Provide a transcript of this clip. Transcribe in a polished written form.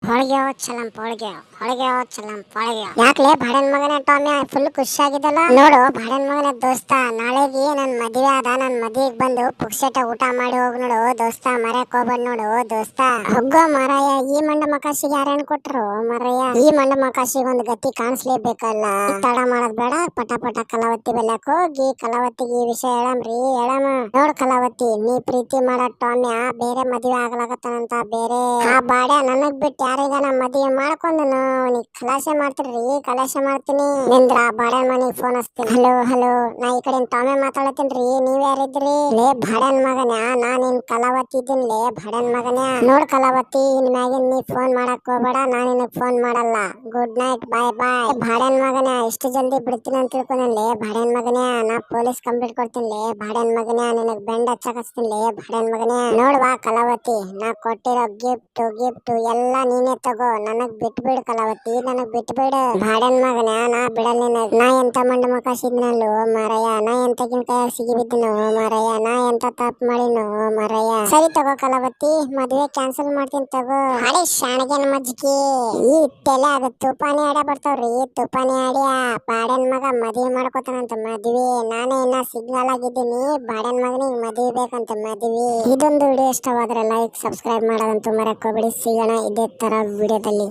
ಹೊಳಗೆ ಚಲಂ ಪೊಳಗೆ ಹೊಳಗೆ ಚಲಂ ಪೊಳಗೆ ಯಾಕ್ಲೆ ಬಾಡನ್ ಮಗನೇ Tommy full ಖುಷಿಯಾಗಿದ್ದಲ್ಲ ನೋಡು ಬಾಡನ್ ಮಗನ ದೋಸ್ತ ನಾಳೆಗೆ ನನ್ ಮದ್ವೆ ಆದ ನನ್ ಮದ್ವೆಗ್ ಬಂದು ಪುಕ್ಸೆಟ ಊಟ ಮಾಡಿ ಹೋಗ್ ನೋಡು ದೋಸ್ತ ಮರ್ಯಾಕ್ ಹೋಗ್ಬೇಡ ನೋಡು ದೋಸ್ತ ಹೋಗೋ ಮಾರಾಯ ಈ ಮಂಡ ಮಕಾಶಿಗೆ ಯಾರೇನ್ ಕೊಟ್ರು ಮಾರಾಯ ಈ ಮಂಡ ಮಕಾಶಿಗೆ ಒಂದ್ ಗತಿ ಕಾಣಿಸ್ಲೇಬೇಕಲ್ಲ ತಡ ಮಾಡೋದ್ ಬೇಡ ಪಟ ಪಟ ಕಲಾವತಿ ಬೆಲ್ಲಕ್ ಹೋಗಿ ಕಲಾವತಿಗೆ ಈ ವಿಷಯ ಹೇಳಮ್ಮ ನೋಡ್ ಕಲಾವತಿ ನೀ ಪ್ರೀತಿ ಮಾಡೋ ಟಾಮ್ಯ ಬೇರೆ ಮದ್ವೆ ಆಗ್ಲಾಕತ್ತಾನಂತ ಬೇರೆ ಆ ಬಾಡ್ಯ ನನಗ್ ಬಿಟ್ಟು ಯಾರಿಗ ನಾ ಮದ್ವೆ ಮಾಡ್ಕೊಂಡನು ನೀವ್ ಕಲಾಸೆ ಮಾಡ್ತೀರಿ ಕಲಾಸೆ ಮಾಡ್ತೀನಿ ನಿಂದ್ರ ಬಾಡ್ಯನ್ ಮನಿಗ್ ಫೋನ್ ಹಚ್ತೀನಿ ಹಲೋ ಹಲೋ ನಾ ಈ ಕಡೆ ಟಾಮೆ ಮಾತಾಡತೀನ್ರಿ ನೀವ್ ಯಾರಿದ್ರಿ ಲೇ ಬಾಡ್ಯನ್ ಮಗನ್ಯಾ ನಾ ನಿನ್ ಕಲಾವತಿ ಇದ್ದೀನ್ಲೇ ಬಾಡ್ಯನ್ ಮಗನ್ಯಾ ನೋಡ್ ಕಲಾವತಿ ಇನ್ಮ್ಯಾಗಿನ್ ನೀ ಫೋನ್ ಮಾಡಕ್ ಹೋಗ್ಬೇಡ ನಾ ನಿನಗ್ ಫೋನ್ ಮಾಡಲ್ಲ ಗುಡ್ ನೈಟ್ ಬಾಯ್ ಬಾಯ್ ಬಾಡ್ಯನ್ ಮಗನ್ಯಾ ಇಷ್ಟು ಜಲ್ದಿ ಬಿಡ್ತೀನಿ ಅಂತ ತಿಳ್ಕೊಂಡೇನ್ಲೇ ಬಾಡ್ಯನ್ ಮಗನ್ಯಾ ನಾ ಪೊಲೀಸ್ ಕಂಪ್ಲೇಂಟ್ ಕೊಡ್ತೀನಿಲೇ ಬಾಡ್ಯನ್ ಮಗನ್ಯಾ ನಿನಗ್ ಬೆಂಡ್ ಹಚ್ಚಕ್ ಹಚ್ತೀನಿಲೇ ಬಾಡ್ಯನ್ ಮಗನ್ಯಾ ನೋಡ್ವಾ ಕಲಾವತಿ ನಾ ಕೊಟ್ಟಿರೋ ಗಿಫ್ಟ್ ಎಲ್ಲ ನೀನೇ ತಗೋ ನನಗ್ ಬಿಟ್ಬಿಡು ಕಲಾವತಿ ನನಗ್ ಬಿಟ್ಬಿಡು ಬಾಡ್ಯನ್ ಮಗನ್ಯಾ ನಾ ಬಿಡಲ್ ನಿನಗ್ ನಾ ಎಂತ ಮಂಡ ಮಕಾಸಿದ್ನಲ್ಲೋ ಮಾರಯ್ಯ ನಾ ಎಂತ ಕೈ ಸಿಗಿ ಬಿದ್ದನೋ ಮಾರಯ್ಯ ನಾ ಎಂತ ತಪ್ಪು ಮಾಡಿನೋ ಮಾರಯ್ಯ ಸರಿ ತಗೋ ಕಲಾವತಿ ಮದ್ವೆ ಕ್ಯಾನ್ಸಲ್ ಮಾಡ್ತೀನಿ ತಗೋ ಹಳೆ ಶಾಣಗೆನ ಮಜ್ಜಿಗೆ ಈ ತಲೆ ಆಗ ತುಪಾನಿ ಆಡ ಬರ್ತಾವ್ರಿ ತುಪಾನಿ ಆಡ್ಯ ಬಾಡ್ಯನ್ ಮಗ ಮದ್ವೆ ಮಾಡ್ಕೊತಾನಂತ ಮದ್ವೆ ನಾನೇ ಇನ್ನ ಸಿಗ್ನಲ್ ಆಗಿದ್ದೀನಿ ಬಾಡ್ಯನ್ ಮಗನಿಗೆ ಮದ್ವೆ ಬೇಕಂತ ಮದ್ವೆ ಇದೊಂದು ವಿಡಿಯೋ ಇಷ್ಟವಾದ್ರೆ ಲೈಕ್ ಸಬ್ಸ್ಕ್ರೈಬ್ ಮಾಡೋದಂತೂ ಮರೆಯಕ್ ಹೋಗ್ಬೇಡಿ ಸಿಗೋಣ ಇದೇ ತರ ವಿಡಿಯೋದಲ್ಲಿ।